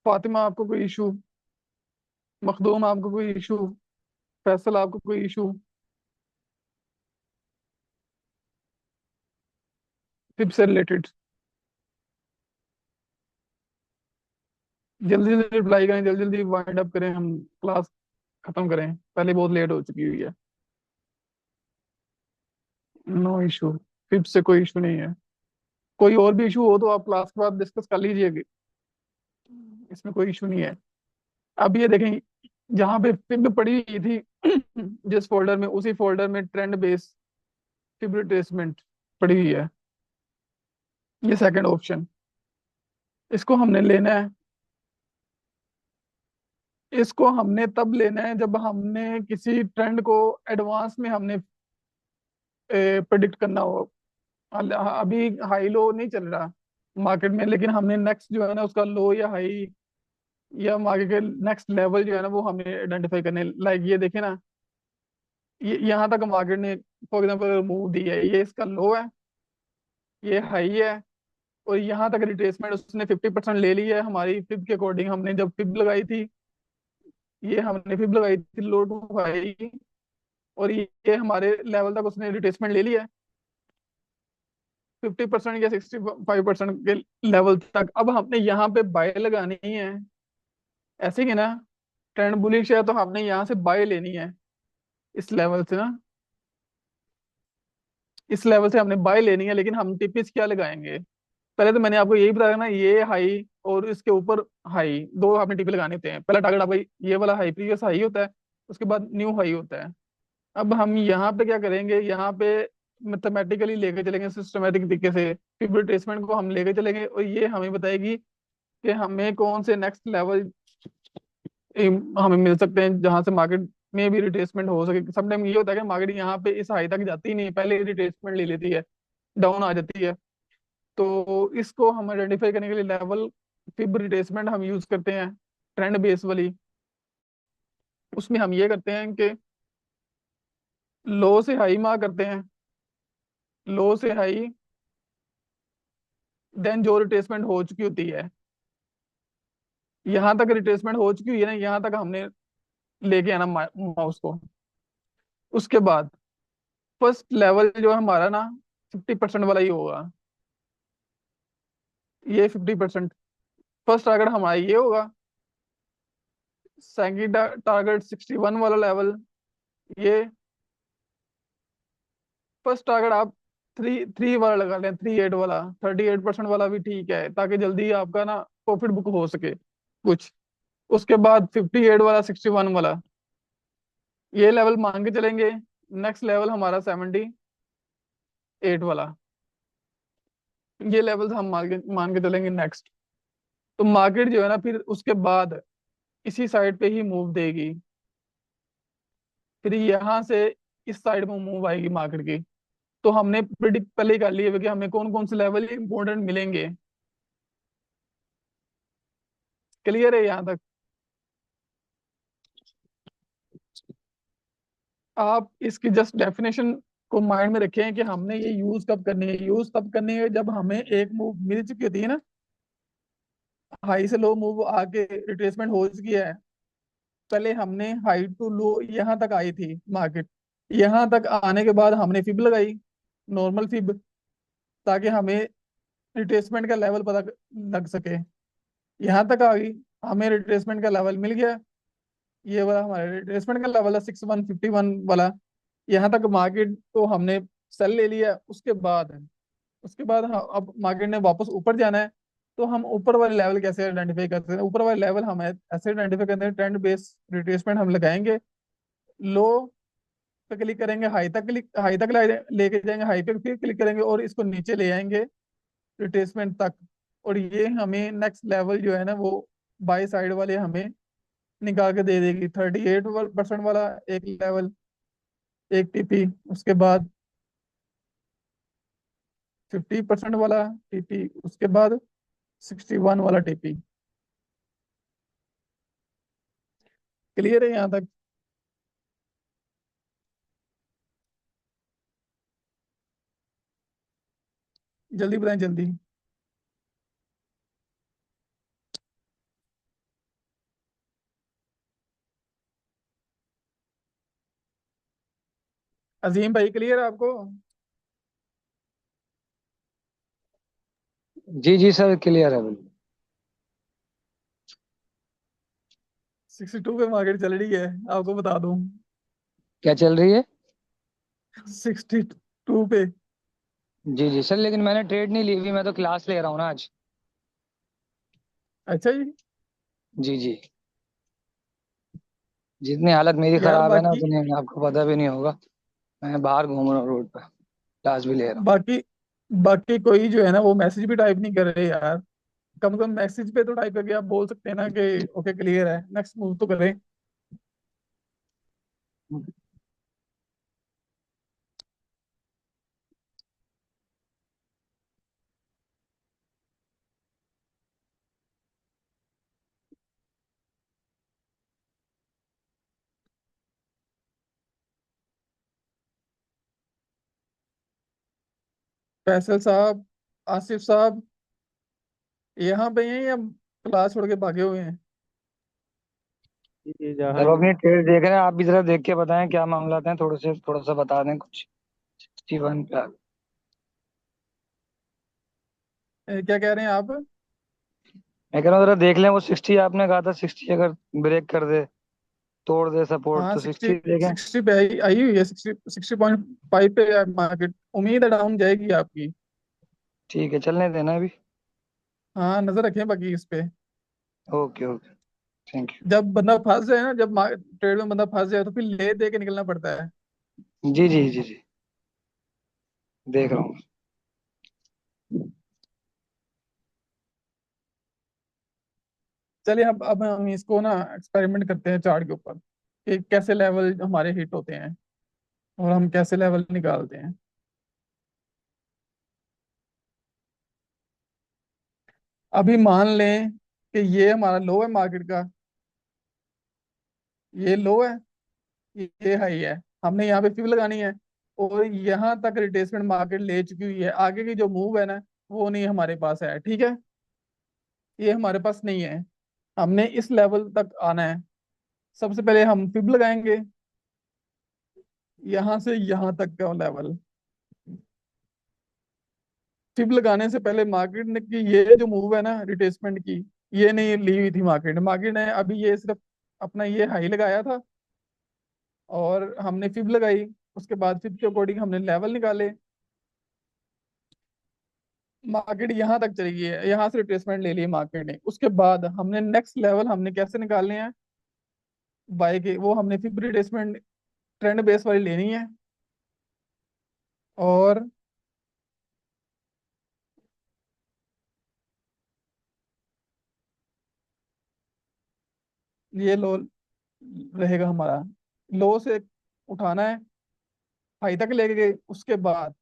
फातिमा आपको कोई इशू? मखदूम आपको कोई इशू? फैसल आपको कोई इशू? फिर से रिलेटेड? जल्दी जल्दी रिप्लाई करें, जल्दी जल्दी वाइंड अप करें, हम क्लास खत्म करें, पहले बहुत लेट हो चुकी हुई है। No issue. फिर से कोई इशू नहीं है। कोई और भी इशू हो तो आप क्लास के बाद डिस्कस कर लीजिएगा, इसमें कोई इशू नहीं है। अब ये देखें, जहाँ पे फिब पड़ी हुई थी जिस फोल्डर में, उसी फोल्डर में ट्रेंड बेस फिब रिट्रेसमेंट पड़ी हुई है। ये सेकंड ऑप्शन, इसको हमने लेना है। इसको हमने तब लेना है जब हमने किसी ट्रेंड को एडवांस में हमने प्रिडिक्ट करना हो। अभी हाई लो नहीं चल रहा मार्केट में, लेकिन हमने नेक्स्ट जो है ना उसका लो या हाई या मार्केट के नेक्स्ट लेवल जो है ना वो हमें आइडेंटिफाई करने, लाइक ये देखे ना, ये यहाँ तक मार्केट ने फॉर एग्जाम्पल मूव दी है, ये इसका लो है, ये हाई है, और यहाँ तक रिट्रेसमेंट उसने 50% ले ली है हमारी फिब के अकॉर्डिंग। हमने जब फिब लगाई थी, ये हमने फिब लगाई थी लो टू हाई, और ये हमारे लेवल तक उसने रिट्रेसमेंट ले लिया है 50% या 65% के लेवल तक। अब हमने यहाँ पे बाय लगानी है, ऐसे ही ना, ट्रेंड बुलिश है तो हमने यहाँ से बाय लेनी है, इस लेवल से ना, इस लेवल से हमने बाय लेनी है। लेकिन हम टिपिस क्या लगाएंगे? पहले तो मैंने आपको यही बताया ना, ये हाई और इसके ऊपर हाई, दो आपने टिपी लगाने होते हैं। पहला टारगेट आपका ये वाला हाई, प्रीवियस हाई होता है, उसके बाद न्यू हाई होता है। अब हम यहाँ पे क्या करेंगे, यहाँ पे मैथमेटिकली लेके चलेंगे, सिस्टमेटिक तरीके से फिब रिट्रेसमेंट को हम लेके चलेंगे, और ये हमें बताएगी कि हमें कौन से नेक्स्ट लेवल हमें मिल सकते हैं जहां से मार्केट में भी रिट्रेसमेंट हो सके। समटाइम ये होता है कि मार्केट यहाँ पे इस हाई तक जाती ही नहीं, पहले रिट्रेसमेंट ले लेती है, डाउन आ जाती है। तो इसको हम आइडेंटिफाई करने के लिए लेवल फिब रिट्रेसमेंट हम यूज करते हैं, ट्रेंड बेस वाली। उसमें हम ये करते हैं कि लो से हाई मार्क करते हैं, लो से हाई, देन जो रिट्रेसमेंट हो चुकी होती है, यहाँ तक रिट्रेसमेंट हो चुकी हुई है ना, यहाँ तक हमने लेके आना माउस को। उसके बाद फर्स्ट लेवल जो है हमारा ना 50% वाला ही होगा, ये 50%। फर्स्ट टारगेट हमारा ये होगा। सेकंड टारगेट 61 वाला लेवल, ये। फर्स्ट टारगेट आप थ्री थ्री वाला लगा लें, 38 वाला, 38% वाला भी ठीक है, ताकि जल्दी आपका ना प्रॉफिट बुक हो सके कुछ। उसके बाद 58 वाला, 61 वाला, ये लेवल मान के चलेंगे। नेक्स्ट लेवल हमारा 78 वाला, ये लेवल हम मान के चलेंगे नेक्स्ट। तो मार्केट जो है ना फिर उसके बाद इसी साइड पे ही मूव देगी, फिर यहाँ से इस साइड में मूव आएगी मार्केट की। तो हमने प्रिडिक्ट पहले ही कर लिए कि हमें कौन कौन से लेवल इंपॉर्टेंट मिलेंगे। क्लियर है यहाँ तक? आप इसकी जस्ट डेफिनेशन को माइंड में रखें कि हमने ये यूज कब करनी है। यूज तब करनी है जब हमें एक मूव मिल चुकी होती है ना, हाई से लो मूव आके रिट्रेसमेंट हो चुकी है। पहले हमने हाई टू लो यहाँ तक आई थी मार्केट, यहाँ तक आने के बाद हमने फिब लगाई, नॉर्मल फिब, ताकि हमें रिट्रेसमेंट का लेवल पता लग सके। यहाँ तक आ गई, हमें रिट्रेसमेंट का लेवल मिल गया, ये वाला हमारा रिट्रेसमेंट का लेवल है 6151 वाला। यहाँ तक मार्केट को हमने सेल ले लिया। उसके बाद अब मार्केट ने वापस ऊपर जाना है, तो हम ऊपर वाले लेवल कैसे आइडेंटिफाई करते हैं? ऊपर वाले लेवल हम ऐसे आइडेंटिफाई करते हैं, ट्रेंड बेस रिट्रेसमेंट हम लगाएंगे, लो पे क्लिक करेंगे, हाई तक लेके जाएंगे, हाई पे फिर क्लिक करेंगे और इसको नीचे ले आएंगे रिट्रेसमेंट तक। और ये हमें नेक्स्ट लेवल जो है ना वो बाई साइड वाले हमें निकाल के दे देगी। 38% वाला एक लेवल, एक टीपी, उसके बाद 50% वाला टीपी, उसके बाद 61 वाला टीपी। क्लियर है यहाँ तक? जल्दी बताएं जल्दी। अजीम भाई क्लियर है आपको? जी जी सर, क्लियर है बिल्कुल। 62 पे मार्केट चल रही है, आपको बता दूं। क्या चल रही है? 62 पे। जी जी सर, लेकिन मैंने ट्रेड नहीं ली हुई, मैं तो क्लास ले रहा हूँ ना आज। अच्छा जी। जी जी। जितनी हालत मेरी यार खराब है ना, बाकी उतनी आपको पता भी नहीं होगा। मैं बाहर घूम रहा हूँ रोड पे, क्लास भी ले रहा हूँ। बाकी बाकी कोई जो है ना वो मैसेज भी टाइप नहीं कर रहे यार। कम से कम मैसेज पे तो टाइप करके आप बोल सकते हैं ना कि ओके क्लियर है, नेक्स्ट मूव तो करें। फैसल साहब, आसिफ साहब, यहाँ पे हैं या क्लास छोड़ के भागे हुए हैं? जी जहाँ सब हैं। अपनी ट्रेड देख रहे हैं, आप भी जरा देख के बताएं क्या मामला हैं, थोड़ा सा बता दें कुछ। 61 पे क्या कह रहे हैं आप? मैं कह रहा हूँ जरा देख लें, वो 60 आपने कहा था, 60 अगर ब्रेक कर दे, तोड़ दे सपोर्ट, हाँ, तो 60 60 देखें। 60 पे आई आई हुई है, 60 60.5 पे मार्केट। उम्मीद है डाउन जाएगी आपकी। ठीक है, चलने देना अभी। हाँ, नजर रखें बाकी इस पे। ओके ओके, थैंक जब बंदा फंस जाए ना, जब ट्रेड में बंदा फंस जाए तो फिर ले दे के निकलना पड़ता है। यू। जी जी जी जी, देख रहा हूँ। चलिए अब हम इसको ना एक्सपेरिमेंट करते हैं चार्ट के ऊपर कि कैसे लेवल हमारे हिट होते हैं और हम कैसे लेवल निकालते हैं। अभी मान लें कि ये हमारा लो है मार्केट का, ये लो है, ये हाई है। हमने यहाँ पे फिब लगानी है और यहाँ तक रिट्रेसमेंट मार्केट ले चुकी हुई है। आगे की जो मूव है ना वो नहीं हमारे पास है, ठीक है। ये हमारे पास नहीं है। हमने इस लेवल तक आना है। सबसे पहले हम फिब लगाएंगे, यहाँ से यहाँ तक का लेवल। फिब लगाने से पहले मार्केट ने की ये जो मूव है ना रिट्रेसमेंट की, ये नहीं ली हुई थी मार्केट। मार्केट ने अभी ये सिर्फ अपना ये हाई लगाया था और हमने फिब लगाई। उसके बाद फिब के अकॉर्डिंग हमने लेवल निकाले। मार्केट यहाँ तक चली गई है, यहाँ से रिट्रेसमेंट ले ली मार्केट ने। उसके बाद हमने नेक्स्ट लेवल हमने कैसे निकालने हैं? बाय के वो हमने फिर रिट्रेसमेंट ट्रेंड बेस वाली लेनी है। और ये लो रहेगा हमारा। लो से उठाना है, हाई तक लेके गए। उसके बाद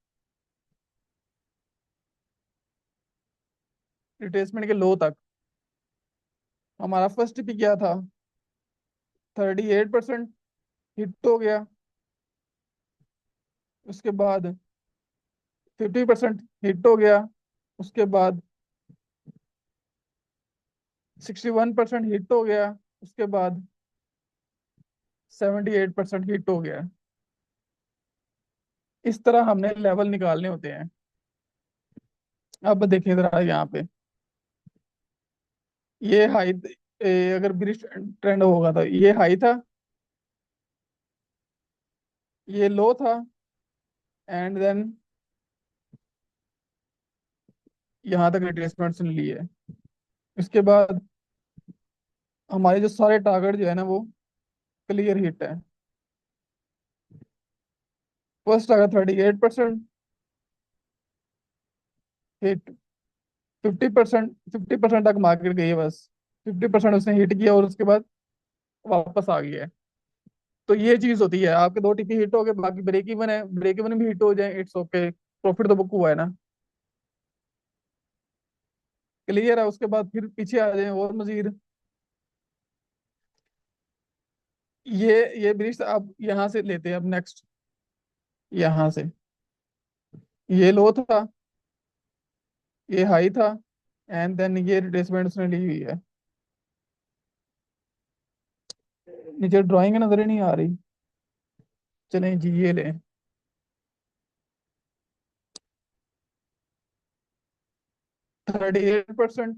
रिट्रेसमेंट के लो तक हमारा फर्स्ट भी क्या था? 38% हिट हो गया। उसके बाद 50% हिट हो गया। उसके बाद 61% हिट हो गया। उसके बाद 78% हिट हो गया। इस तरह हमने लेवल निकालने होते हैं। अब देखिए जरा यहाँ पे, ये हाई, अगर ब्रिज ट्रेंड होगा तो ये हाई था, ये लो था, एंड देन यहाँ तक रिट्रेसमेंट ली है। इसके बाद हमारे जो सारे टारगेट जो है ना वो क्लियर हिट है। फर्स्ट टारगेट 38% हिट, 50% तक मार्केट गई है बस। 50% उसने हिट किया और उसके बाद वापस आ गया है। तो ये चीज होती है, आपके दो टिपी हिट हो गए, बाकी ब्रेक इवन है, ब्रेक इवन भी हिट हो जाए, इट्स ओके, प्रॉफिट तो बुक हुआ है ना। क्लियर है? उसके बाद फिर पीछे आ जाए और मजीद। ये ब्रिज आप यहाँ से लेते हैं। अब नेक्स्ट यहाँ से ये लो था, ये हाई था, एंड देन ये रिट्रेसमेंट उसने ली हुई है। नीचे ड्राइंग नजर ही नहीं आ रही। चलें जी, ये लें। 38%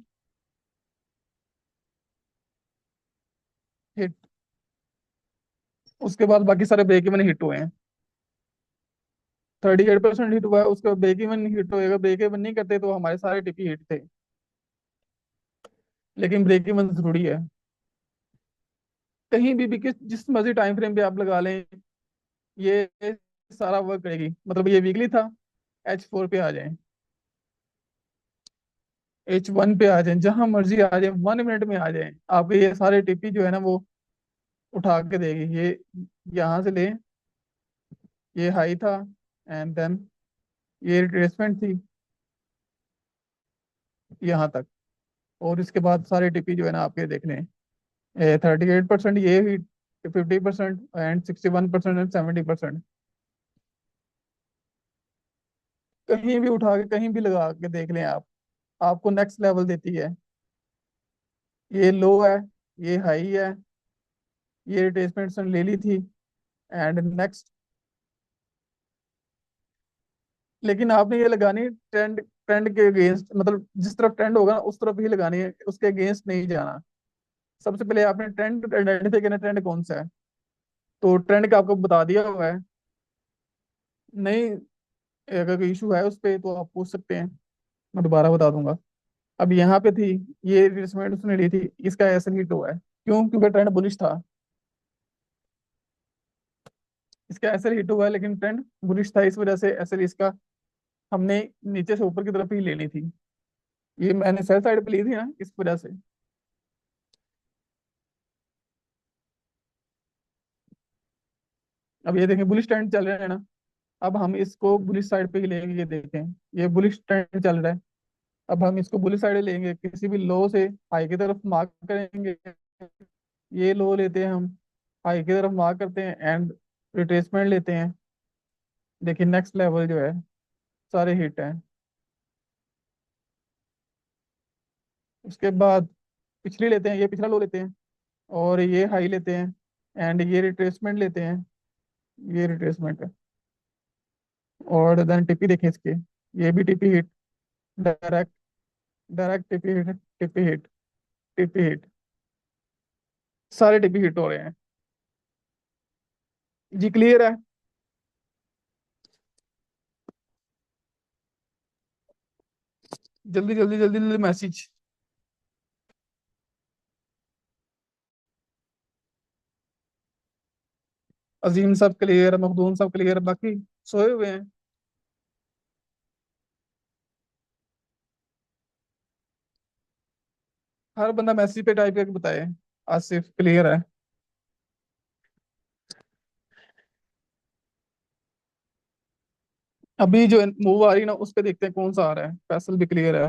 हिट। उसके बाद बाकी सारे ब्रेक इवन हिट हुए हैं। 38% हिट हुआ है, उसका ब्रेक इवन हिट होएगा, ब्रेक इवन नहीं करते तो हमारे सारे टिपी हिट थे। लेकिन ब्रेक इवन जरूरी है। कहीं भी जिस मर्जी टाइम फ्रेम पे आप लगा लें, ये सारा वर्क करेगी। मतलब ये वीकली था, H4 पे आ जाए, H1 पे आ जाए, जहां मर्जी आ जाए, 1 मिनट में आ जाए, आपके ये सारे टिपी जो है ना वो उठा के देगी। ये यहाँ से ले, ये हाई था, एंड देन ये रिट्रेसमेंट थी यहाँ तक। और इसके बाद सारे टिपी जो है ना आपके देख लें, 38% ये हुई, 50% एंड 61% एंड 70%। कहीं भी उठा के कहीं भी लगा के देख लें आप, आपको नेक्स्ट लेवल देती है। ये लो है, ये हाई है, ये रिट्रेसमेंट ले ली थी, एंड नेक्स्ट। लेकिन आपने ये लगानी ट्रेंड, ट्रेंड के अगेंस्ट, मतलब जिस तरफ ट्रेंड होगा ना उस तरफ ही लगानी है, उसके अगेंस्ट नहीं जाना। सबसे पहले आपने ट्रेंड आइडेंटिफाई करना, ट्रेंड कौन सा है। तो ट्रेंड का आपको बता दिया हुआ है। नहीं, अगर कोई इशू है उस पर तो आप पूछ सकते हैं, मैं दोबारा बता दूंगा। अब यहाँ पे थी, ये रिट्रेसमेंट उसने ली थी, इसका ऐसे हिट हुआ है। क्यों? क्योंकि ट्रेंड बुलिश था। इसका ऐसे हिट हुआ है, लेकिन ट्रेंड बुलिश था, इस वजह से ऐसे इसका हमने नीचे से ऊपर की तरफ ही लेनी थी। ये मैंने सेल साइड पे ली थी ना, इस वजह से। अब ये देखें, बुलिश ट्रेंड चल रहा है ना। अब हम इसको बुलिश साइड पे ही लेंगे, ये देखें, ये बुलिश ट्रेंड चल रहा है। अब हम इसको बुलिश साइड लेंगे, किसी भी लो से हाई की तरफ मार्क करेंगे। ये लो लेते हैं हम, हाई की तरफ मार्क करते हैं, एंड रिट्रेसमेंट लेते हैं। देखिए नेक्स्ट लेवल जो है, सारे हिट हैं। उसके बाद पिछली लेते हैं, ये पिछला लो लेते हैं, और ये हाई लेते हैं, एंड ये रिट्रेसमेंट लेते हैं। ये रिट्रेसमेंट है, और देन टिपी देखें इसके, ये भी TP hit, direct, direct TP hit, TP hit, TP hit, सारे टिपी हिट हो रहे हैं। जी क्लियर है? जल्दी जल्दी जल्दी जल्दी मैसेज। अजीम सब क्लियर, मखदूम सब क्लियर, बाकी सोए हुए हैं। हर बंदा मैसेज पे टाइप करके बताए, आसिफ क्लियर है। अभी जो मूव आ रही है ना, उस पे देखते हैं कौन सा आ रहा है। फैसल भी क्लियर है।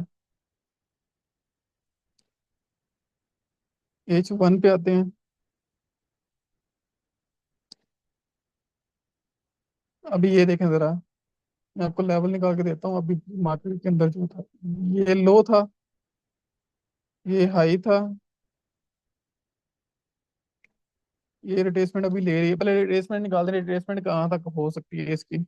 H1 पे आते हैं। अभी ये देखें जरा, मैं आपको लेवल निकाल के देता हूँ। अभी मार्केट के अंदर जो था, ये लो था, ये हाई था, ये रिट्रेसमेंट अभी ले रही है। पहले रिट्रेसमेंट निकाल दें, रिट्रेसमेंट कहाँ तक हो सकती है इसकी।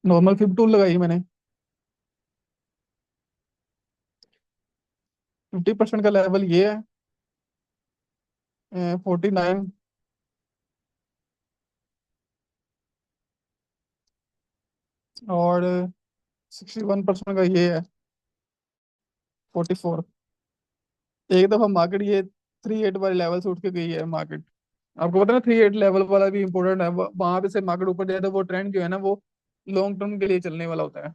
नॉर्मल फिब टूल लगाई मैंने, 50% का लेवल ये है, 49, और 61% का ये है, 44। एक दफा मार्केट ये 3-8 वाले लेवल से उठ के गई है मार्केट। आपको पता है ना, 3-8 लेवल वाला भी इंपॉर्टेंट है। वहां पे से मार्केट ऊपर जाए तो वो ट्रेंड जो है ना वो लॉन्ग टर्म के लिए चलने वाला होता है।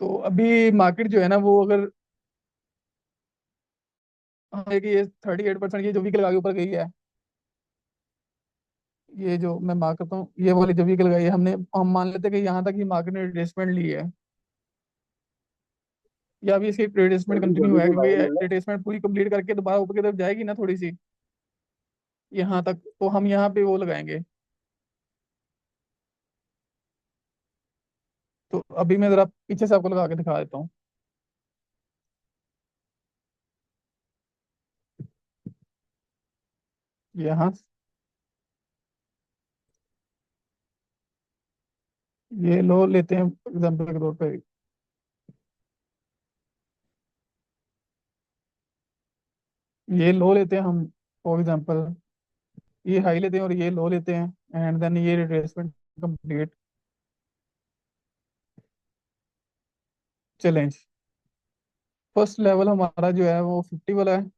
तो अभी मार्केट जो है ना वो अगर हमें कि ये 38% ये जो वीक लगा के ऊपर गई है, ये जो मैं मार्क करता हूँ, ये वाली जो वीक लगाई है हमने, हम मान लेते हैं कि यहाँ तक ही मार्केट ने रिट्रेसमेंट ली है, या अभी इसकी रिट्रेसमेंट कंटिन्यू है, क्योंकि रिट्रेसमेंट पूरी कंप्लीट करके दोबारा ऊपर की तरफ जाएगी ना थोड़ी सी, यहाँ तक। तो हम यहाँ पे वो लगाएंगे, तो अभी मैं जरा पीछे से आपको लगा के दिखा देता हूँ। यहाँ ये लो लेते हैं एग्जाम्पल के तौर पे, ये लो लेते हैं हम फॉर एग्जाम्पल, ये हाई लेते हैं और ये लो लेते हैं, एंड देन ये retracement complete challenge. First level हमारा जो है वो 50 वाला है,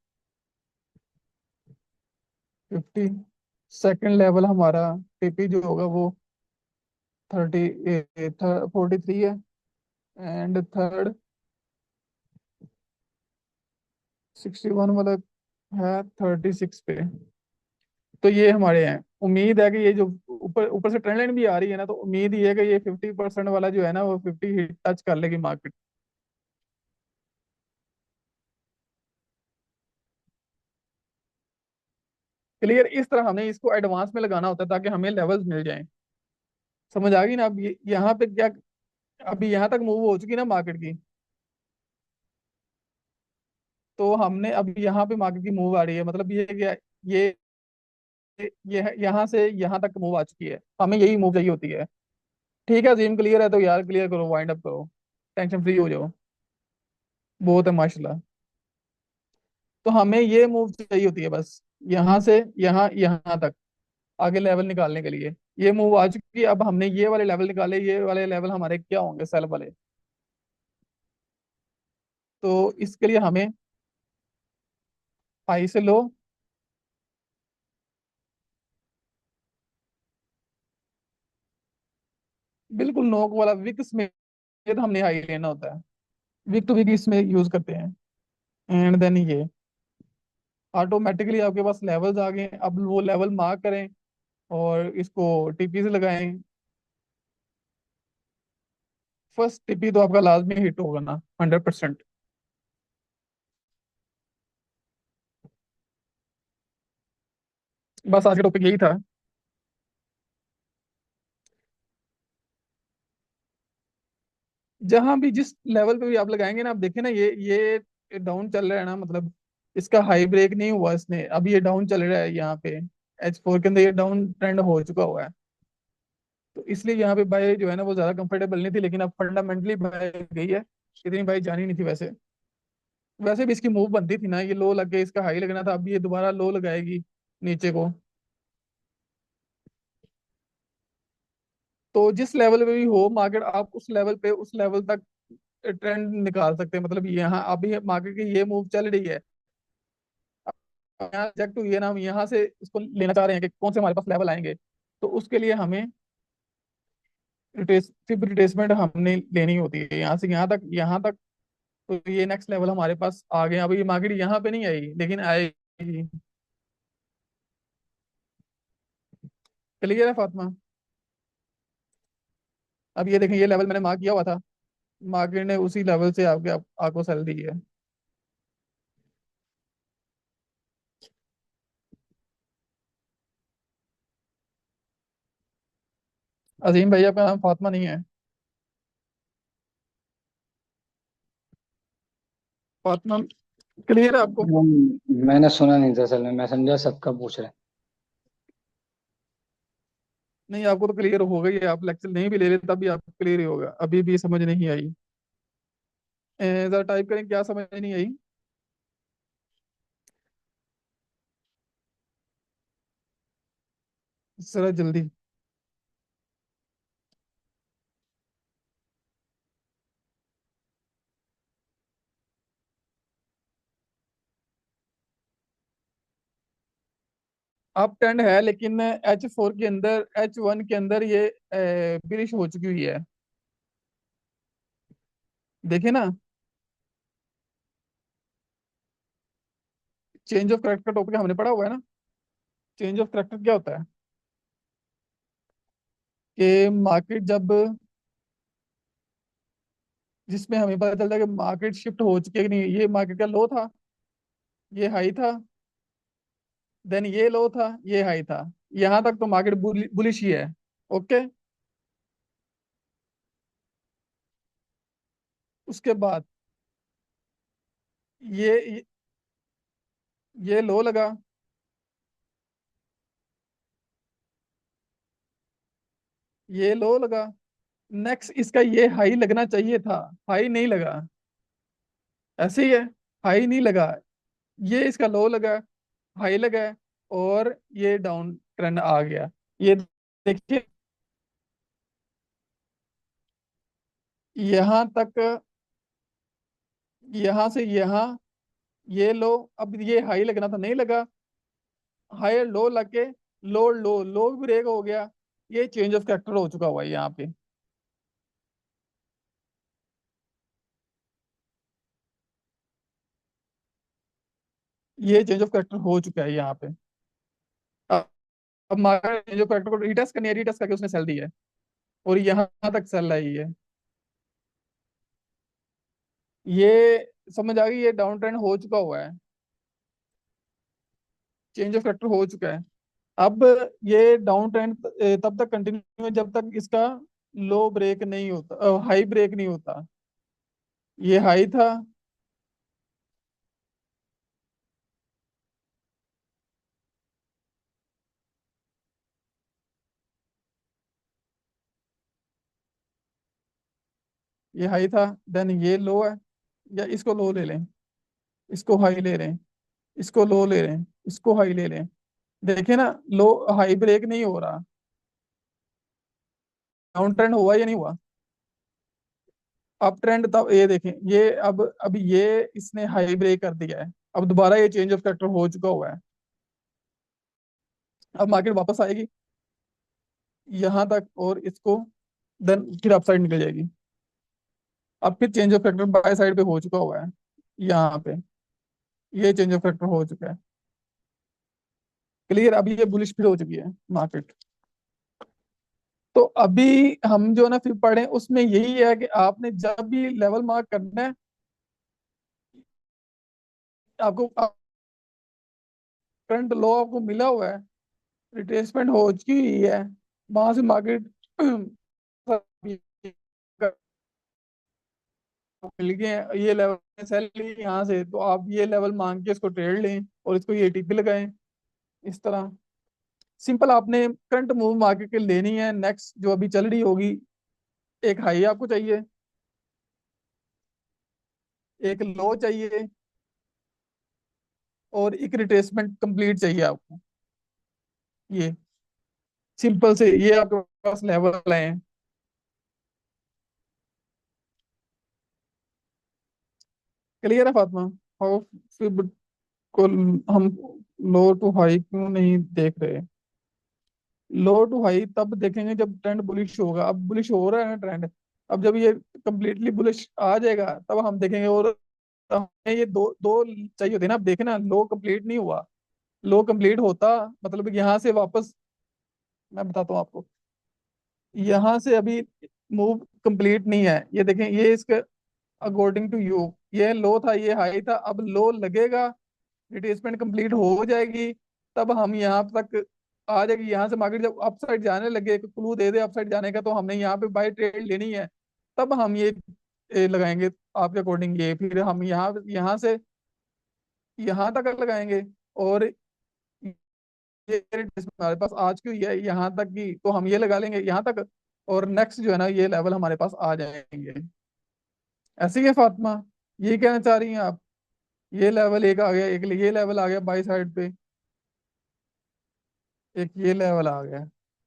50। सेकंड लेवल हमारा टीपी जो होगा वो 43 है, एंड थर्ड 61 वाला है 36 पे। तो ये हमारे हैं। उम्मीद है कि ये जो ऊपर ऊपर से ट्रेंड लाइन भी आ रही है ना, तो उम्मीद ये है कि ये 50% वाला जो है ना वो 50 हिट टच कर लेगी मार्केट। क्लियर? इस तरह हमें इसको एडवांस में लगाना होता है ताकि हमें लेवल्स मिल जाएं। समझ आ गई ना? अब यहाँ पे क्या, अभी यहाँ तक मूव हो चुकी ना मार्केट की, तो हमने अभी यहाँ पे मार्केट की मूव आ रही है, मतलब ये क्या, ये ये यहाँ से यहाँ तक मूव आ चुकी है, हमें यही मूव चाहिए होती है। ठीक है जिम, क्लियर है तो यार क्लियर करो, वाइंड अप करो, टेंशन फ्री हो जाओ। बहुत है माशाल्लाह। तो हमें ये मूव चाहिए होती है बस, यहाँ से यहाँ यहाँ तक आगे लेवल निकालने के लिए। ये मूव आ चुकी है, अब हमने ये वाले लेवल निकाले, ये वाले लेवल हमारे क्या होंगे, सेल वाले। तो इसके लिए हमें हाई से लो, बिल्कुल नोक वाला विक में हमने हाई लेना होता है। विक टू विक इसमें यूज करते हैं, एंड देन ये ऑटोमेटिकली आपके पास लेवल्स आ गए। अब वो लेवल मार्क करें और इसको टीपी से लगाएं। फर्स्ट टीपी तो आपका लाजमी हिट होगा ना, 100%। बस आज का टॉपिक यही था। जहां भी जिस लेवल पे भी आप लगाएंगे ना, आप देखें ना, ये डाउन चल रहा है ना, मतलब इसका हाई ब्रेक नहीं हुआ इसने, अभी ये डाउन चल रहा है यहाँ पे। H4 के अंदर ये डाउन ट्रेंड हो चुका हुआ है। तो इसलिए यहाँ पे बाय जो है ना वो ज्यादा कंफर्टेबल नहीं थी, लेकिन अब फंडामेंटली बाय गई है। इतनी बाय जानी नहीं थी वैसे। वैसे भी इसकी मूव बनती थी ना, ये लो लग गई, इसका हाई लगना था, अभी ये दोबारा लो लगाएगी नीचे को। तो जिस लेवल पे भी हो मार्केट, आप उस लेवल पे उस लेवल तक ट्रेंड निकाल सकते हैं। मतलब यहाँ अभी मार्केट की ये मूव चल रही है, यहाँ जब टू ये ना हम यहाँ से इसको लेना चाह रहे हैं कि कौन से हमारे पास लेवल आएंगे, तो उसके लिए हमें रिट्रेसमेंट हमने लेनी होती है यहाँ से यहाँ तक, यहाँ तक। तो ये नेक्स्ट लेवल हमारे पास आ गए। अभी ये मार्केट यहाँ पे नहीं आई लेकिन आएगी। क्लियर है फातिमा? अब ये देखें, ये लेवल मैंने मार्क किया हुआ था, मार्केट ने उसी लेवल से आपको सेल दी है। अजीम भैया का नाम फातिमा नहीं है? फातिमा क्लियर है आपको? मैंने सुना नहीं था असल में, मैं समझा सबका पूछ रहे हैं। नहीं, आपको तो क्लियर हो गई है, आप लेक्चर नहीं भी ले लेते तब भी आपको क्लियर ही होगा। अभी भी समझ नहीं आई? जरा टाइप करें, क्या समझ नहीं आई? जरा जल्दी। अप ट्रेंड है, लेकिन H4 के अंदर, H1 के अंदर ये बिरिश हो चुकी हुई है। देखिए ना, चेंज ऑफ करेक्टर टॉपिक हमने पढ़ा हुआ है ना। चेंज ऑफ करेक्टर क्या होता है? कि मार्केट जब, जिसमें हमें पता चलता है कि मार्केट शिफ्ट हो चुकी है कि नहीं, ये मार्केट का लो था, ये हाई था, देन ये लो था, ये हाई था, यहाँ तक तो मार्केट बुलिश ही है। ओके। उसके बाद ये ये लो लगा, ये लो लगा। नेक्स्ट इसका ये हाई लगना चाहिए था, हाई नहीं लगा। ऐसे ही है, हाई नहीं लगा। ये इसका लो लगा, हाई लगा, और ये डाउन ट्रेंड आ गया। ये देखिए, यहाँ तक, यहाँ से यहाँ, ये लो। अब ये हाई लगना था, नहीं लगा। हाई लो लग के लो लो लो ब्रेक हो गया। ये चेंज ऑफ कैरेक्टर हो चुका हुआ है यहाँ पे। ये चेंज ऑफ कैरेक्टर हो चुका है यहाँ पे। अब अब मार्केट चेंज ऑफ कैरेक्टर को रीटेस्ट करनी है, रीटेस्ट करके उसने सेल दी है, और यहाँ तक सेल आई है। ये समझ आ गई, ये डाउन ट्रेंड हो चुका हुआ है, चेंज ऑफ कैरेक्टर हो चुका है। अब ये डाउन ट्रेंड तब तक कंटिन्यू है जब तक इसका लो ब्रेक नहीं होता, हाई ब्रेक नहीं होता। ये हाई था, ये हाई था, देन ये लो है। या इसको लो ले लें, इसको हाई ले लें, इसको लो ले लें, इसको हाई ले लें। देखे ना, लो हाई ब्रेक नहीं हो रहा। डाउन ट्रेंड हुआ या नहीं हुआ? अप ट्रेंड तब ये देखें, ये अब ये इसने हाई ब्रेक कर दिया है। अब दोबारा ये चेंज ऑफ कैरेक्टर हो चुका हुआ है। अब मार्केट वापस आएगी यहाँ तक, और इसको देन फिर अपसाइड निकल जाएगी। अब फिर change of factor by side पे हो चुका हुआ है यहाँ पे। ये चेंज ऑफ फैक्टर हो चुका है, क्लियर। अभी ये बुलिश फिर हो चुकी है मार्केट। तो अभी हम जो ना फिर पढ़े उसमें यही है कि आपने जब भी लेवल मार्क करना है, आपको करंट लो आपको मिला हुआ है, रिट्रेसमेंट हो चुकी हुई है, वहां से मार्केट मिल गए हैं, ये लेवल सेल ली यहाँ से, तो आप ये लेवल मांग के इसको ट्रेड लें और इसको ये टीपी लगाएं। इस तरह सिंपल आपने करंट मूव मार्केट के लेनी है। नेक्स्ट जो अभी चल रही होगी, एक हाई आपको चाहिए, एक लो चाहिए, और एक रिट्रेसमेंट कंप्लीट चाहिए आपको। ये सिंपल से ये आपके पास लेवल है। क्लियर है फातिमा? और फिर को हम लो टू हाई क्यों नहीं देख रहे? लो टू हाई तब देखेंगे जब ट्रेंड बुलिश होगा। अब बुलिश हो रहा है ना ट्रेंड, अब जब ये कंप्लीटली बुलिश आ जाएगा तब हम देखेंगे। और हमें ये दो दो चाहिए होते हैं ना। अब देखे ना, लो कंप्लीट नहीं हुआ। लो कंप्लीट होता मतलब यहाँ से वापस, मैं बताता हूँ आपको, यहाँ से अभी मूव कंप्लीट नहीं है। ये देखें, ये इसके अकॉर्डिंग टू यू ये लो था, ये हाई था। अब लो लगेगा, रिट्रेसमेंट कंप्लीट हो जाएगी, तब हम यहाँ तक आ जाएगी। यहाँ से मार्केट जब अपसाइड जाने लगे, क्लू दे दे अपसाइड जाने का, तो हमने यहाँ पे बाय ट्रेड लेनी है। तब हम ये लगाएंगे आपके अकॉर्डिंग। ये फिर हम यहाँ यहाँ से यहाँ तक लगाएंगे, और ये हमारे पास आज की है यहाँ तक की, तो हम ये लगा लेंगे यहाँ तक। और नेक्स्ट जो है ना, ये लेवल हमारे पास आ जाएंगे। ऐसे ही है फातिमा? ये कहना चाह रही हैं आप? ये लेवल एक आ गया, एक ये लेवल आ गया बाई साइड पे, एक ये लेवल आ गया।